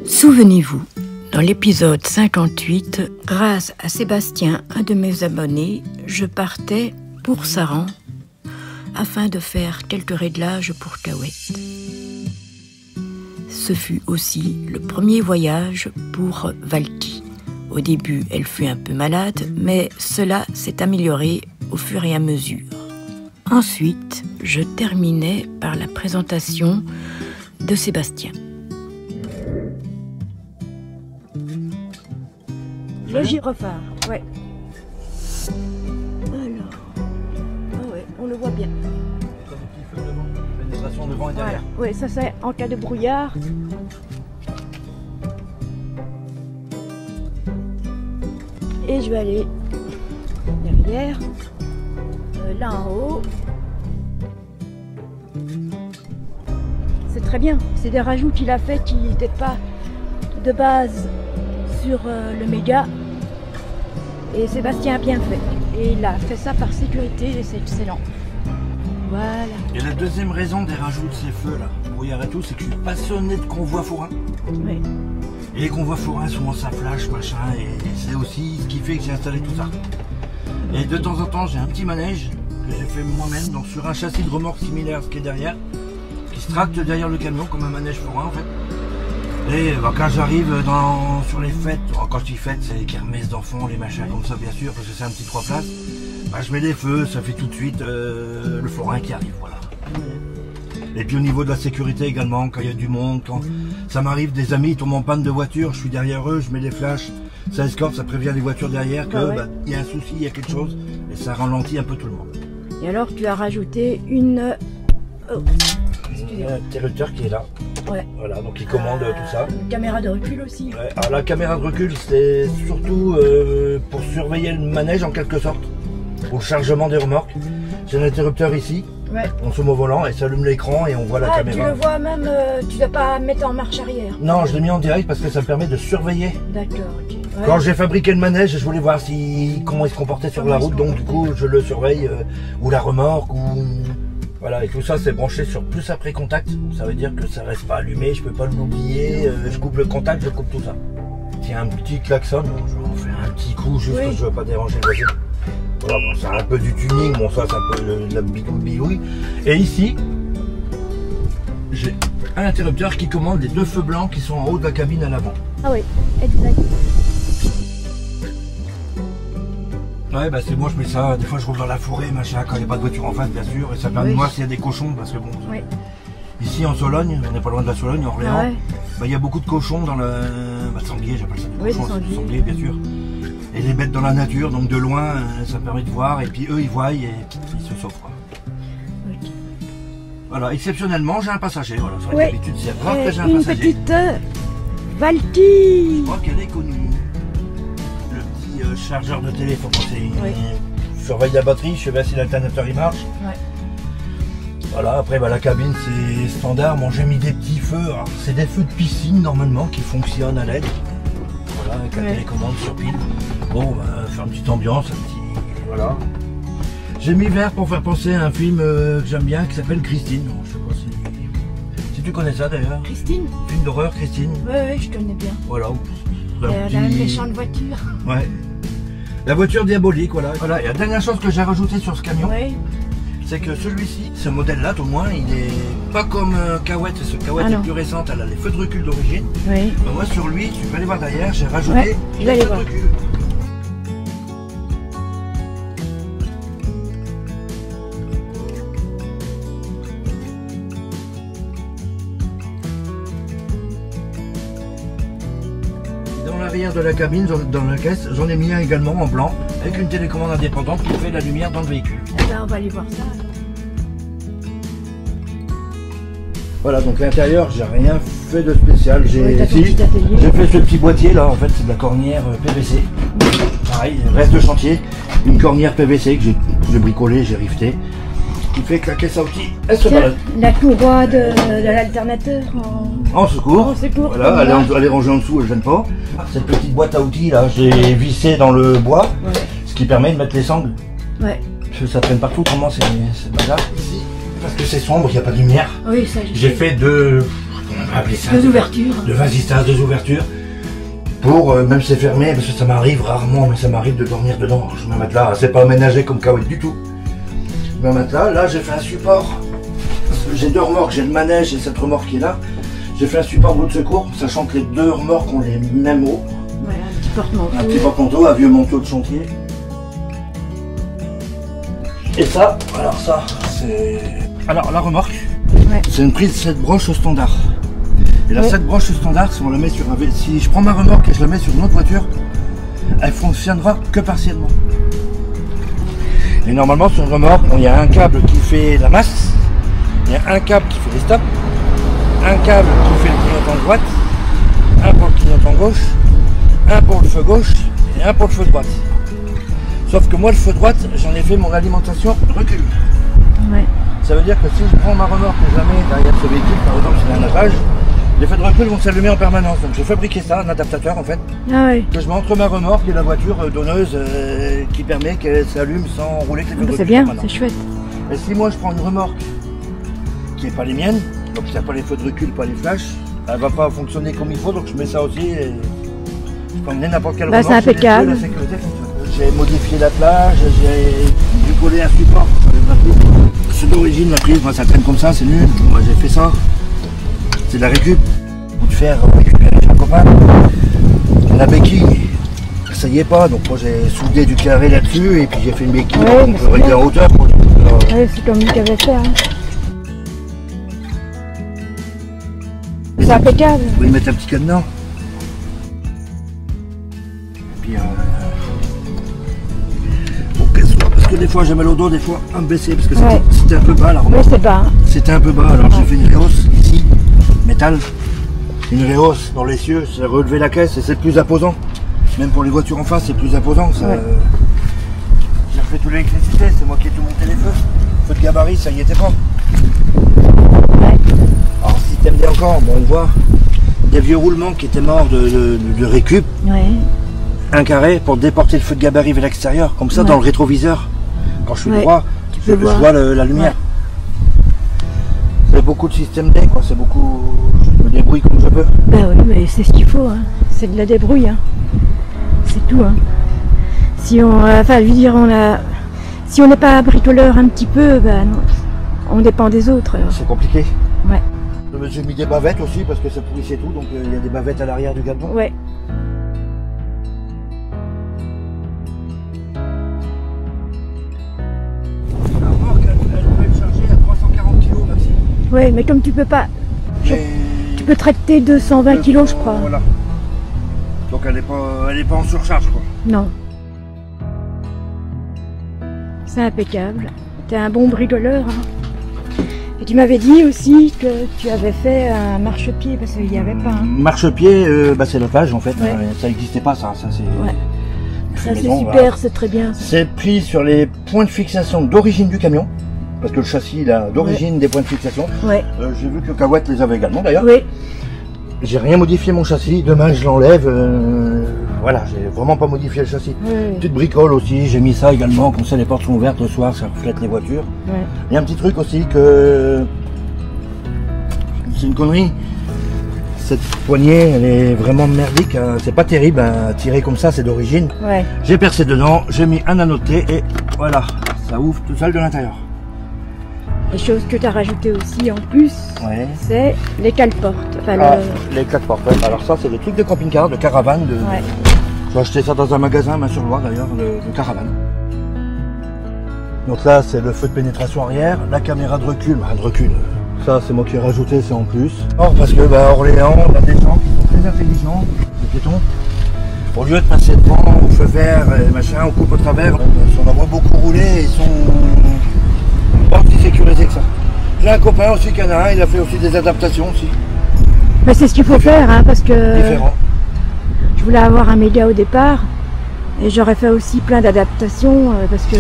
Souvenez-vous, dans l'épisode 58, grâce à Sébastien, un de mes abonnés, je partais pour Saran afin de faire quelques réglages pour Cahuète. Ce fut aussi le premier voyage pour Valky. Au début, elle fut un peu malade, mais cela s'est amélioré au fur et à mesure. Ensuite, je terminais par la présentation de Sébastien. Le gyrophare, ouais. Alors, ah ouais, on le voit bien. Comme un petit feu devant, pénétration devant et derrière. Voilà. Oui, ça c'est en cas de brouillard. Et je vais aller derrière, là en haut. C'est très bien, c'est des rajouts qu'il a fait qui n'étaient pas de base sur le méga. Et Sébastien a bien fait. Et il a fait ça par sécurité et c'est excellent. Voilà. Et la deuxième raison des rajouts de ces feux là, brouillard et tout, c'est que je suis passionné de convois forains. Oui. Et les convois forains, souvent ça flash, machin, et c'est aussi ce qui fait que j'ai installé tout ça. Et de temps en temps, j'ai un petit manège que j'ai fait moi-même, donc sur un châssis de remorque similaire à ce qui est derrière, qui se tracte derrière le camion comme un manège forain en fait. Et bah, quand j'arrive sur les fêtes, quand je dis fêtes, c'est les kermesses d'enfants, les machins comme ça bien sûr, parce que c'est un petit 3 places, bah, je mets des feux, ça fait tout de suite le forain qui arrive, voilà. Et puis au niveau de la sécurité également, quand il y a du monde, quand ça m'arrive, des amis ils tombent en panne de voiture, je suis derrière eux, je mets des flashs, ça escorte, ça prévient les voitures derrière que bah, y a un souci, il y a quelque chose, et ça ralentit un peu tout le monde. Et alors tu as rajouté une... Oh. Il y a un interrupteur qui est là. Ouais. Voilà, donc il commande tout ça. Une caméra de recul aussi. Ouais. Alors la caméra de recul, c'est surtout pour surveiller le manège en quelque sorte, pour le chargement des remorques. J'ai un interrupteur ici. Ouais. On se met au volant et ça allume l'écran et on voit la caméra. Tu le vois même, tu ne dois pas mettre en marche arrière. Non, je l'ai mis en direct parce que ça me permet de surveiller. D'accord, ok. Ouais. Quand j'ai fabriqué le manège, je voulais voir comment il se comportait sur la route, donc du coup je le surveille, ou la remorque, ou... Voilà, et tout ça c'est branché sur plus après contact, ça veut dire que ça reste pas allumé, je peux pas l'oublier, je coupe le contact, je coupe tout ça. Tiens, un petit klaxon, bon, je vais en faire un petit coup juste parce que je veux pas déranger le voisin. Voilà, bon, c'est un peu du tuning, bon ça c'est un peu de la bidouille. Et ici, j'ai un interrupteur qui commande les 2 feux blancs qui sont en haut de la cabine à l'avant. Ah oui, exact. Ouais, bah c'est moi je mets ça, des fois je roule dans la forêt, machin, quand il n'y a pas de voiture en face bien sûr, et ça permet de voir s'il y a des cochons, parce que bon, ici en Sologne, on n'est pas loin de la Sologne, en Orléans, bah il y a beaucoup de cochons dans le sanglier, j'appelle ça des cochons, sanglier bien sûr, et les bêtes dans la nature, donc de loin, ça permet de voir, et puis eux ils voient et ils se sauvent quoi. Voilà, exceptionnellement j'ai un passager, voilà, sur l'habitude c'est rare que j'ai un passager. Une petite Valky. Je crois qu'elle est connue. Chargeur de téléphone, je surveille la batterie, je sais bien si l'alternateur il marche. Voilà, après bah, la cabine c'est standard, bon j'ai mis des petits feux, c'est des feux de piscine normalement qui fonctionnent à LED. Voilà, avec la télécommande sur pile. Bon, bah, faire une petite ambiance, un petit... voilà. J'ai mis vert pour faire penser à un film que j'aime bien qui s'appelle Christine. Bon, je sais pas si tu connais ça d'ailleurs. Christine? Film d'horreur Christine. Oui, je connais bien. Voilà. Elle a une méchante voiture. Ouais. La voiture diabolique, voilà. Voilà. Et la dernière chose que j'ai rajouté sur ce camion, c'est que celui-ci, ce modèle-là, au moins, il est pas comme Cahuète. Ce Cahuète est plus récente, elle a les feux de recul d'origine. Oui. Mais moi, sur lui, tu peux aller voir derrière, j'ai rajouté les feux de recul. Dans l'arrière de la cabine, dans la caisse, j'en ai mis un également en blanc, avec une télécommande indépendante qui fait la lumière dans le véhicule. Là, on va aller voir ça. Voilà, donc l'intérieur, j'ai rien fait de spécial. J'ai fait ce petit boîtier là, en fait, c'est de la cornière PVC. Pareil, reste de chantier, une cornière PVC que j'ai bricolée, j'ai rifté. Qui fait que la caisse à outils, elle se balade. La courroie de l'alternateur en secours. En secours. Voilà, elle est rangée en dessous, elle ne gêne pas. Cette petite boîte à outils là, j'ai vissé dans le bois, ce qui permet de mettre les sangles. Ouais. Parce que ça traîne partout, autrement c'est bazar. Ici, parce que c'est sombre, il n'y a pas de lumière. Oui, ça j'ai fait deux On va appeler ça Deux ouvertures. De vasistas, deux ouvertures. Pour, même si c'est fermé, parce que ça m'arrive rarement, mais ça m'arrive de dormir dedans. Je mets un matelas, c'est pas aménagé comme Kawaii du tout. Je mets un matelas, là j'ai fait un support. J'ai deux remorques, j'ai le manège et cette remorque qui est là. J'ai fait un support d'eau de secours, sachant que les deux remorques ont les mêmes hauts. Ouais, un petit porte-manteau. Un petit porte-manteau, un vieux manteau de chantier. Et ça, alors ça, c'est... Alors la remorque, ouais. C'est une prise 7 broches standard. Et la 7 broches standard, si on la met sur un... Si je prends ma remorque et je la mets sur une autre voiture, elle fonctionnera que partiellement. Et normalement sur une remorque, il y a un câble qui fait la masse, il y a un câble qui fait les stops, un câble qui fait le clignotant droite, un pour le clignotant gauche, un pour le feu gauche et un pour le feu droite. Sauf que moi le feu droite, j'en ai fait mon alimentation recul. Ouais. Ça veut dire que si je prends ma remorque et je la mets derrière ce véhicule, par exemple c'est un navage, les feux de recul vont s'allumer en permanence. Donc j'ai fabriqué ça, un adaptateur en fait, que je mets entre ma remorque et la voiture donneuse qui permet qu'elle s'allume sans rouler avec les feux de recul. C'est bien, c'est chouette. Et si moi je prends une remorque qui n'est pas les miennes, donc il n'y a pas les feux de recul, pas les flashs, elle va pas fonctionner comme il faut, donc je mets ça aussi et je peux emmener n'importe quelle remorque. C'est impeccable. La sécurité fonctionne. J'ai modifié la plage, j'ai dû coller un support. C'est d'origine la prise, moi ça traîne comme ça, c'est nul. Moi j'ai fait ça. C'est de la récup. Pour te faire récupérer chez un copain. La béquille, ça y est pas, donc moi j'ai soudé du carré là-dessus et puis j'ai fait une béquille qu'on peut régler en hauteur. Ouais, c'est comme lui qui avait fait. Hein. C'est impeccable. Vous pouvez mettre un petit cadenas. Et puis parce que des fois j'ai mal au dos, des fois à me baisser parce que c'était un peu bas là. Oui, c'est bas. C'était un peu bas, alors j'ai fait une réhausse ici, métal. Une réhausse dans les cieux, c'est relever la caisse et c'est plus imposant. Même pour les voitures en face, c'est plus imposant. J'ai refait toute l'électricité, c'est moi qui ai tout monté les feux. Feu de gabarit, ça y était pas. Alors si t'aimes bien encore, bon, on voit des vieux roulements qui étaient morts de récup. Un carré pour déporter le feu de gabarit vers l'extérieur, comme ça dans le rétroviseur. Quand je suis droit, je vois la lumière. C'est beaucoup de système D, quoi. C'est beaucoup. Je me débrouille comme je peux. Ben oui, mais c'est ce qu'il faut. Hein. C'est de la débrouille. Hein. C'est tout. Hein. Si on, enfin, je veux dire, si on n'est pas bricoleur un petit peu, ben non, on dépend des autres. C'est compliqué. Ouais. J'ai mis des bavettes aussi parce que ça pourrissait tout, donc il y a des bavettes à l'arrière du gazon. Ouais. Oui, mais comme tu peux pas, tu peux traiter 220 kg, je crois. Voilà. Donc elle est pas en surcharge, quoi. Non. C'est impeccable. T'es un bon bricoleur. Hein. Et tu m'avais dit aussi que tu avais fait un marchepied parce qu'il n'y avait pas. Hein. Marchepied, c'est le plage en fait. Ça n'existait pas, ça c'est. Ça c'est super, c'est très bien. C'est pris sur les points de fixation d'origine du camion. Parce que le châssis il a d'origine des points de fixation. J'ai vu que Kawaii les avait également d'ailleurs. J'ai rien modifié mon châssis, demain je l'enlève. Voilà, j'ai vraiment pas modifié le châssis. Petite bricole aussi, j'ai mis ça également, comme ça les portes sont ouvertes le soir, ça reflète les voitures. Il y a un petit truc aussi que c'est une connerie. Cette poignée elle est vraiment merdique, hein. C'est pas terrible à tirer comme ça, c'est d'origine. J'ai percé dedans, j'ai mis un anneau de clé et voilà, ça ouvre tout seul de l'intérieur. Les choses que tu as rajoutées aussi en plus, c'est les cale-portes. Enfin, les cale-portes, alors ça c'est des trucs de camping-car, de caravane. J'ai acheté ça dans un magasin, main sur loire d'ailleurs, de caravane. Donc là c'est le feu de pénétration arrière, la caméra de recul, ça c'est moi qui ai rajouté, c'est en plus. Or parce que Orléans, on a des gens qui sont très intelligents, les piétons. Au lieu de passer devant au feu vert et machin, on coupe au travers, on en voit beaucoup rouler, ils sont pas aussi sécurisés que ça. J'ai un copain aussi qui en a un, il a fait aussi des adaptations aussi. Mais c'est ce qu'il faut faire, hein, parce que différent. Je voulais avoir un méga au départ, et j'aurais fait aussi plein d'adaptations, parce que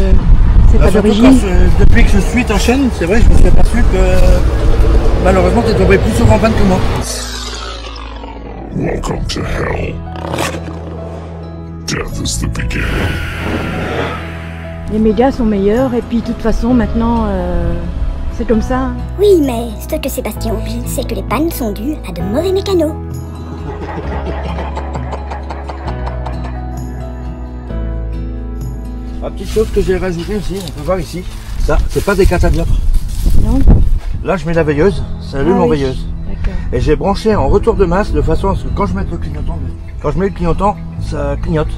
c'est pas d'origine. Depuis que je suis ta chaîne, c'est vrai, je me suis aperçu que malheureusement tu es tombé plus souvent en panne que moi. Welcome to hell. Death is the beginning. Les mégas sont meilleurs et puis de toute façon maintenant c'est comme ça. Oui, mais ce que Sébastien oublie, c'est que les pannes sont dues à de mauvais mécanos. La petite chose que j'ai rajoutée aussi, on peut voir ici, ça, c'est pas des catadioptres. Non. Là, je mets la veilleuse, ça allume en veilleuse. D'accord. Et j'ai branché en retour de masse de façon à ce que quand je mets le clignotant, ça clignote.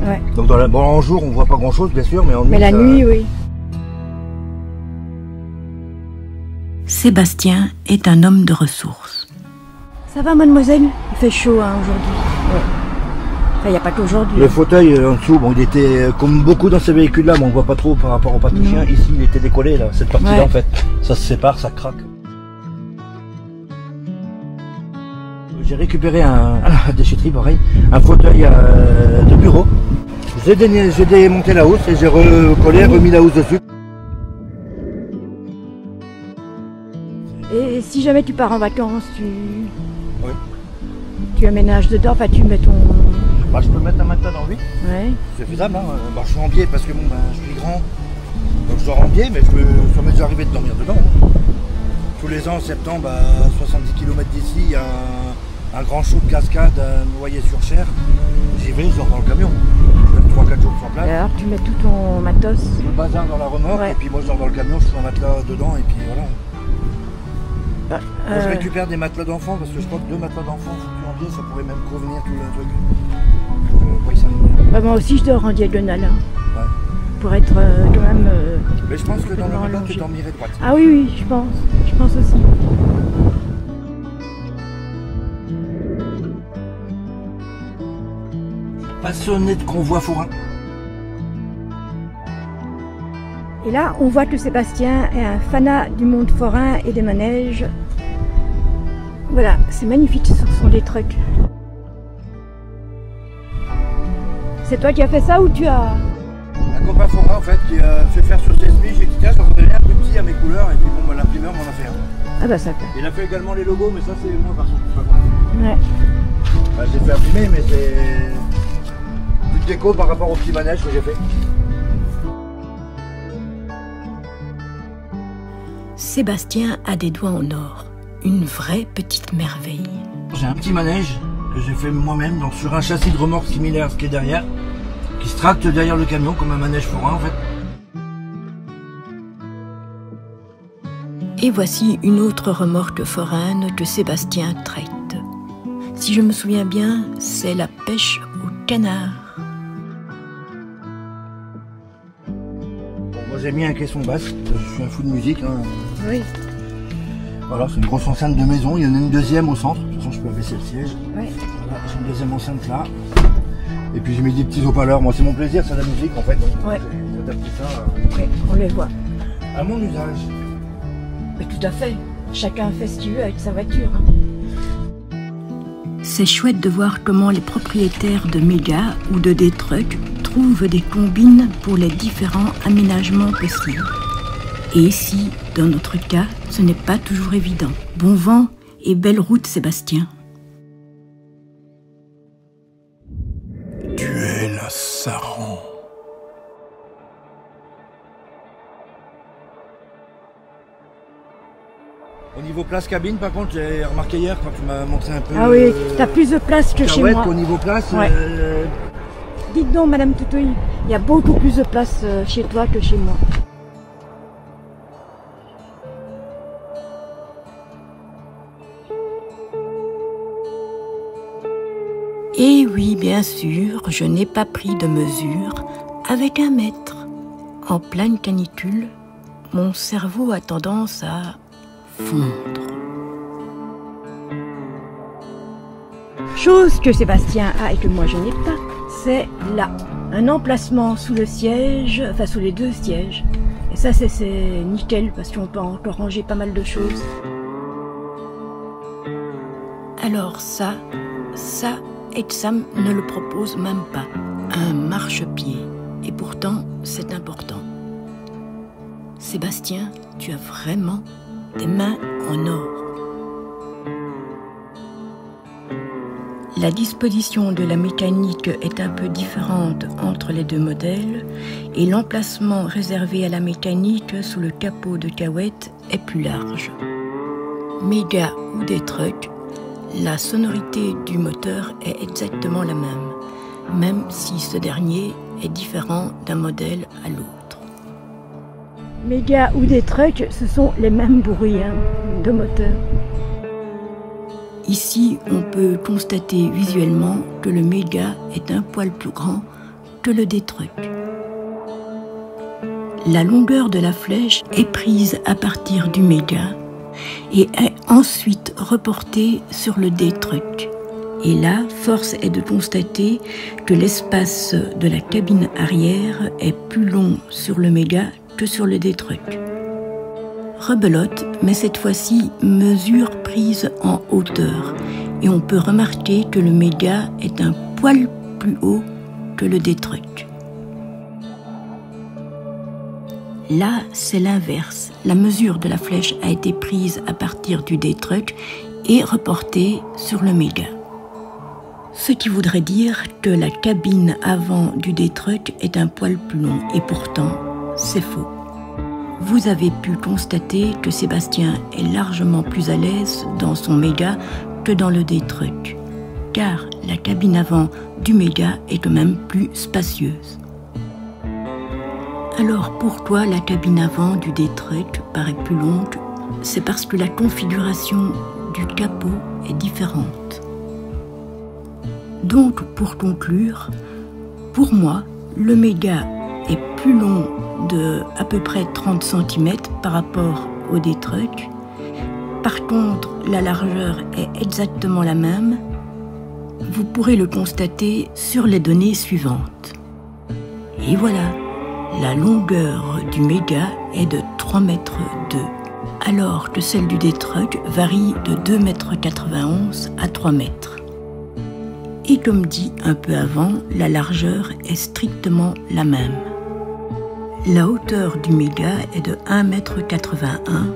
Ouais. Donc en jour, on voit pas grand chose, bien sûr, mais en nuit. Mais la nuit, oui. Sébastien est un homme de ressources. Ça va, mademoiselle? Il fait chaud hein, aujourd'hui. Ouais. Enfin, il n'y a pas qu'aujourd'hui. Le fauteuil en dessous, bon, il était comme beaucoup dans ces véhicules-là, mais on voit pas trop par rapport au patricien. Ici, il était décollé, là, cette partie-là, en fait. Ça se sépare, ça craque. J'ai récupéré à la déchetterie, pareil, un fauteuil de bureau. J'ai démonté la housse et j'ai recollé, remis la housse dessus. Et si jamais tu pars en vacances, tu aménages dedans, enfin tu mets ton... Bah, je peux mettre un matelas dans lui, Ouais. c'est faisable. Hein. Bah, je suis en biais parce que bon, je suis grand, donc je dors en biais, mais ça m'est déjà arrivé de dormir dedans. Hein. Tous les ans, en septembre, à 70 km d'ici, il y a un grand show de cascade, Noyer-sur-Cher. J'y vais, je dors dans le camion. Je reste 3-4 jours sur place. Et alors tu mets tout ton matos. Le bazar dans la remorque, et puis moi je dors dans le camion, je fais un matelas dedans, et puis voilà. Moi, je récupère des matelas d'enfants parce que je crois que 2 matelas d'enfants foutus en biais, ça pourrait même convenir tout le truc. Bah, moi aussi je dors en diagonale. Hein. Ouais. Pour être quand même... Mais je pense que dans le matelas, allongé. tu dormirais droite. Ah oui, oui, je pense. Je pense aussi. Passionné de convoi forain. Et là, on voit que Sébastien est un fanat du monde forain et des manèges. Voilà, c'est magnifique, ce sont des trucs. C'est toi qui as fait ça ou tu as... Un copain forain en fait qui a fait faire sur ses semi, j'ai dit tiens, j'en voudrais un plus petit à mes couleurs, et puis bon, l'imprimeur m'en a fait un. Ah bah ça fait. Il a fait également les logos, mais ça c'est moi par contre. Ouais. Bah, j'ai fait imprimer, mais c'est plus de déco par rapport au petit manège que j'ai fait. Sébastien a des doigts en or, une vraie petite merveille. J'ai un petit manège que j'ai fait moi-même, donc sur un châssis de remorque similaire à ce qui est derrière, qui se tracte derrière le camion comme un manège forain en fait. Et voici une autre remorque foraine que Sébastien traite. Si je me souviens bien, c'est la pêche au canard. Moi j'ai mis un caisson basse, je suis un fou de musique. Hein. Oui. Voilà, c'est une grosse enceinte de maison, il y en a une deuxième au centre, de toute façon je peux baisser le siège. Ouais. Voilà, j'ai une deuxième enceinte là. Et puis j'ai mis des petits haut-parleurs, moi c'est mon plaisir, c'est la musique en fait, donc Ouais. j'ai adapté ça Oui, on les voit. à mon usage. Mais tout à fait. Chacun fait ce qu'il veut avec sa voiture. Hein. C'est chouette de voir comment les propriétaires de méga ou de D-Truck trouvent des combines pour les différents aménagements possibles. Et ici, dans notre cas, ce n'est pas toujours évident. Bon vent et belle route, Sébastien. Tu es la Saran. Au niveau place cabine, par contre, j'ai remarqué hier quand tu m'as montré un peu. Ah oui, t'as plus de place que chez moi. Au niveau place, Ouais. Dites donc, Madame Toutouille, il y a beaucoup plus de place chez toi que chez moi. Et oui, bien sûr, je n'ai pas pris de mesure avec un mètre. En pleine canicule, mon cerveau a tendance à fondre. Chose que Sébastien a et que moi je n'ai pas, c'est là, un emplacement sous le siège, enfin sous les deux sièges. Et ça c'est nickel parce qu'on peut encore ranger pas mal de choses. Alors ça, Exam ne le propose même pas. Un marchepied. Et pourtant, c'est important. Sébastien, tu as vraiment des mains en or. La disposition de la mécanique est un peu différente entre les deux modèles et l'emplacement réservé à la mécanique sous le capot de Cahuète est plus large. Méga ou des trucks, la sonorité du moteur est exactement la même si ce dernier est différent d'un modèle à l'autre. Méga ou des trucks, ce sont les mêmes bruits de moteur. Ici, on peut constater visuellement que le Méga est un poil plus grand que le D-Truck. La longueur de la flèche est prise à partir du Méga et est ensuite reportée sur le D-Truck. Et là, force est de constater que l'espace de la cabine arrière est plus long sur le Méga que sur le D-Truck. Rebelote, mais cette fois-ci mesure prise en hauteur et on peut remarquer que le Méga est un poil plus haut que le D-Truck. Là, c'est l'inverse. La mesure de la flèche a été prise à partir du D-Truck et reportée sur le Méga. Ce qui voudrait dire que la cabine avant du D-Truck est un poil plus long et pourtant, c'est faux. Vous avez pu constater que Sébastien est largement plus à l'aise dans son Méga que dans le D-Truck, car la cabine avant du Méga est quand même plus spacieuse. Alors pourquoi la cabine avant du D-Truck paraît plus longue? C'est parce que la configuration du capot est différente. Donc pour conclure, pour moi, le Méga est plus long de à peu près 30 cm par rapport au D-Truck. Par contre, la largeur est exactement la même. Vous pourrez le constater sur les données suivantes. Et voilà, la longueur du Méga est de 3,2 m, alors que celle du D-Truck varie de 2,91 m à 3 m. Et comme dit un peu avant, la largeur est strictement la même. La hauteur du Méga est de 1,81 m,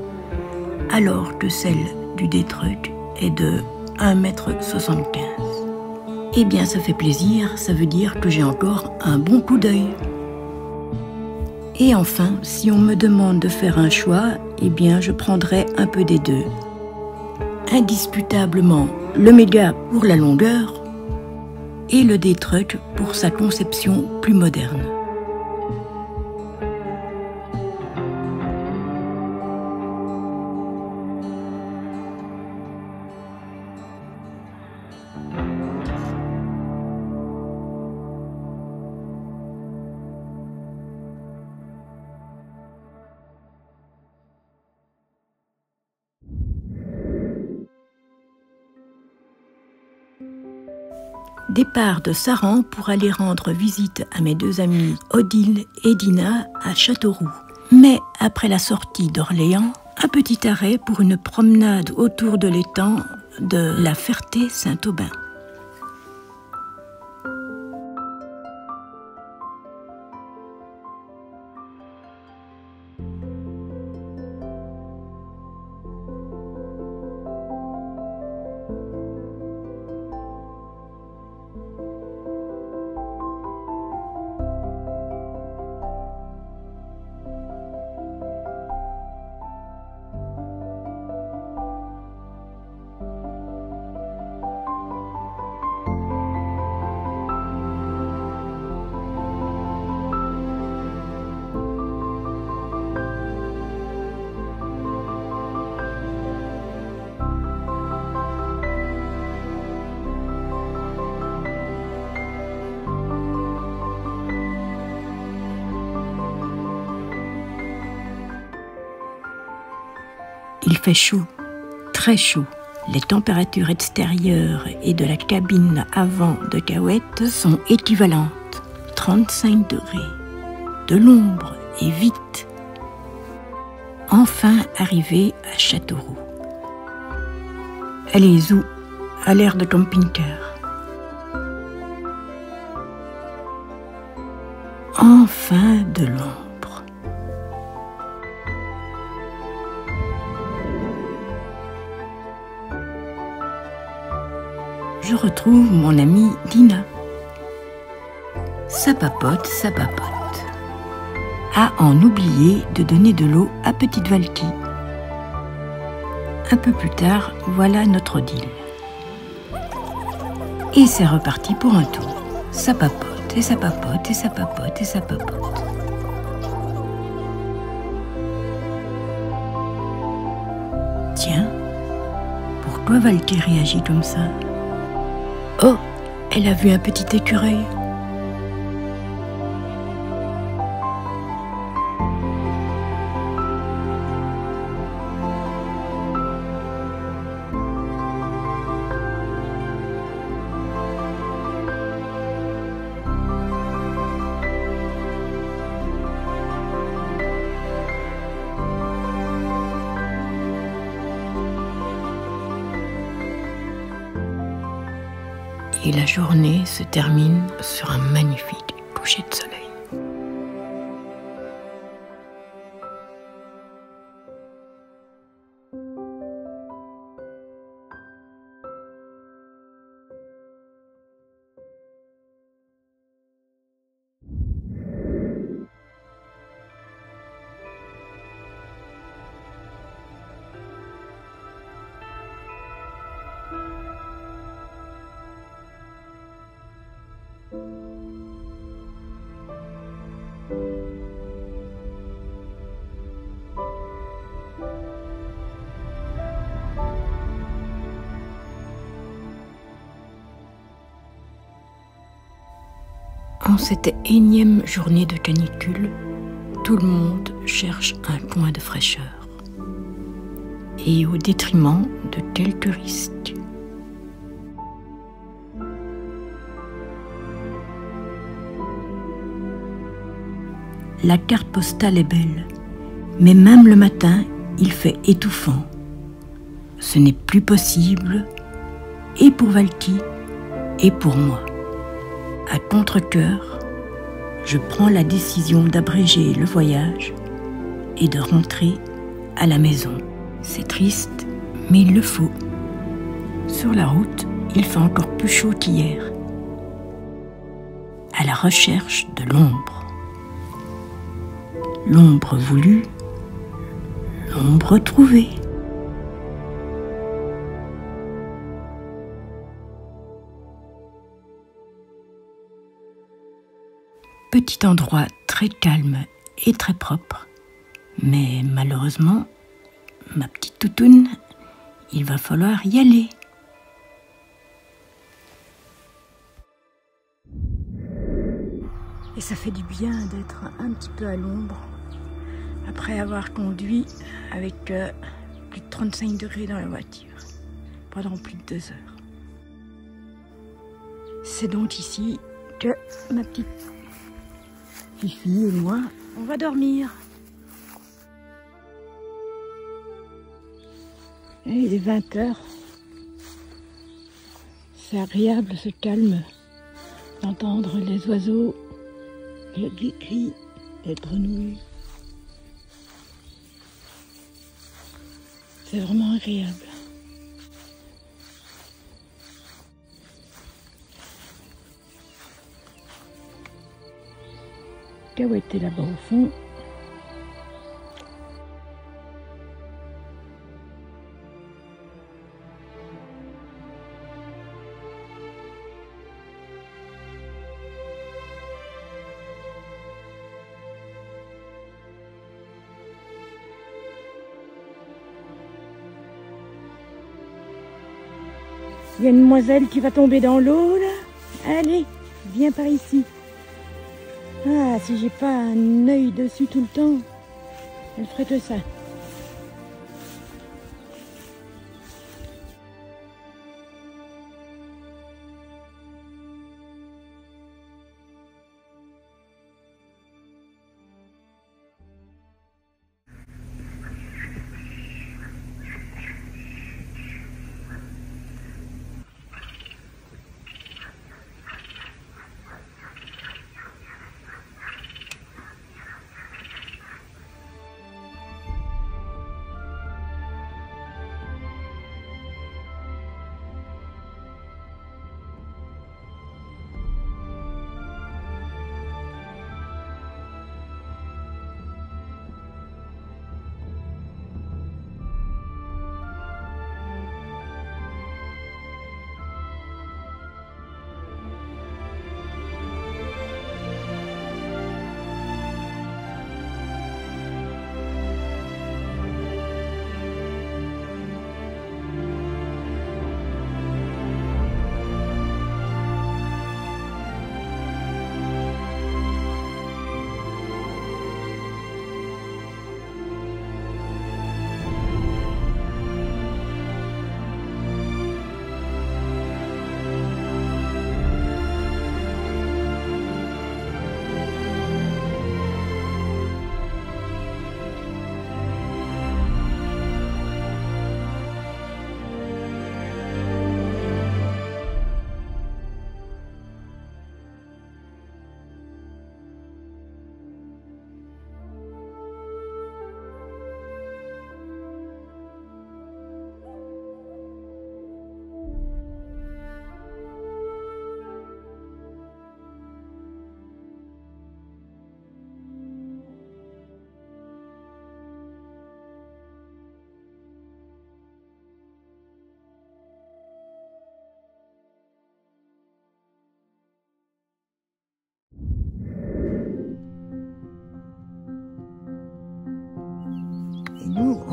alors que celle du D-Truck est de 1,75 m. Eh bien, ça fait plaisir, ça veut dire que j'ai encore un bon coup d'œil. Et enfin, si on me demande de faire un choix, eh bien, je prendrai un peu des deux. Indiscutablement, le Méga pour la longueur et le D-Truck pour sa conception plus moderne. Départ de Saran pour aller rendre visite à mes deux amies Odile et Dina à Châteauroux. Mais après la sortie d'Orléans, un petit arrêt pour une promenade autour de l'étang de la Ferté-Saint-Aubin. Il fait chaud, très chaud. Les températures extérieures et de la cabine avant de Cahuète sont équivalentes, 35 degrés. De l'ombre et vite. Enfin arrivé à Châteauroux. Allez où? À l'air de camping-car. Enfin de l'ombre. je retrouve mon amie Dina. Ça papote, à en oublier de donner de l'eau à petite Valky. Un peu plus tard, voilà notre Odile. Et c'est reparti pour un tour. Ça papote, et ça papote, et ça papote, et ça papote. Tiens, pourquoi Valky réagit comme ça? Oh, elle a vu un petit écureuil. Et la journée se termine sur un magnifique coucher de soleil. En cette énième journée de canicule, tout le monde cherche un coin de fraîcheur. Et au détriment de quelques risques. La carte postale est belle, mais même le matin, il fait étouffant. Ce n'est plus possible, et pour Valky, et pour moi. À contre-cœur, je prends la décision d'abréger le voyage et de rentrer à la maison. C'est triste, mais il le faut. Sur la route, il fait encore plus chaud qu'hier. À la recherche de l'ombre. L'ombre voulue, l'ombre trouvée. Petit endroit très calme et très propre, mais malheureusement, ma petite toutoune, il va falloir y aller. Et ça fait du bien d'être un petit peu à l'ombre, après avoir conduit avec plus de 35 degrés dans la voiture, pendant plus de 2 heures. C'est donc ici que ma petite Fifi et moi, on va dormir. Et il est 20 h. C'est agréable ce calme d'entendre les oiseaux, les cris des grenouilles. C'est vraiment agréable. Cahuète est là-bas au fond. Il y a une demoiselle qui va tomber dans l'eau là. Allez, viens par ici. Ah, si j'ai pas un œil dessus tout le temps, elle ferait que ça.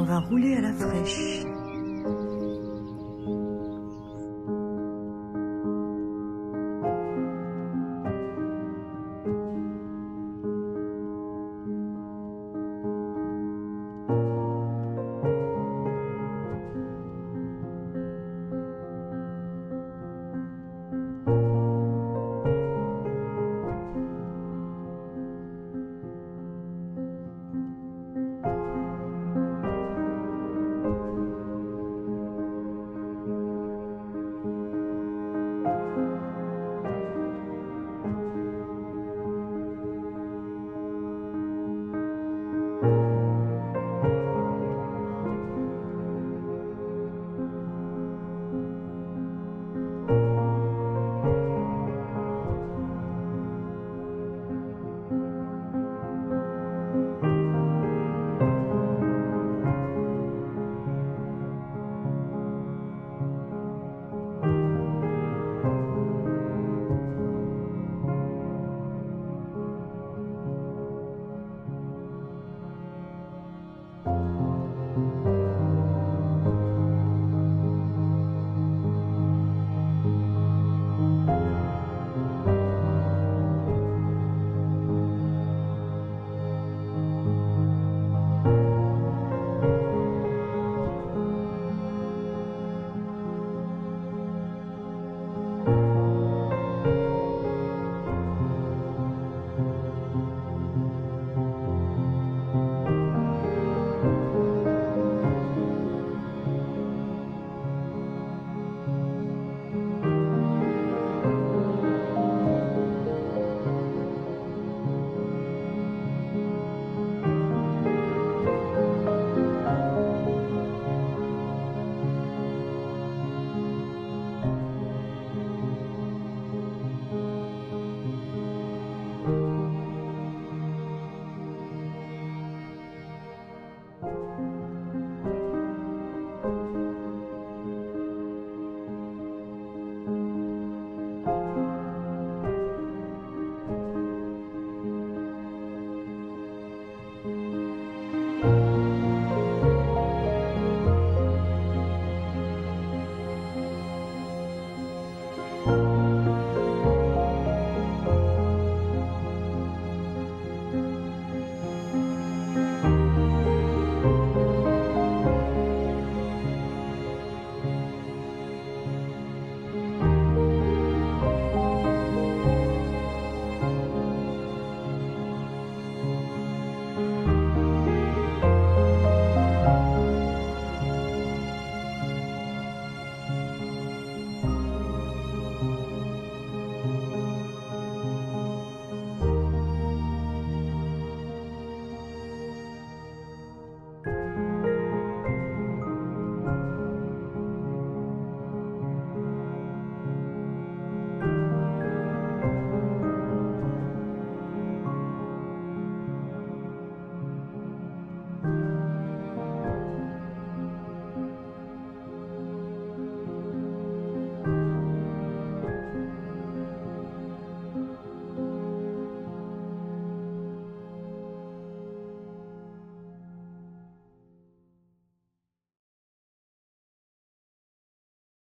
va rouler à la fraîche.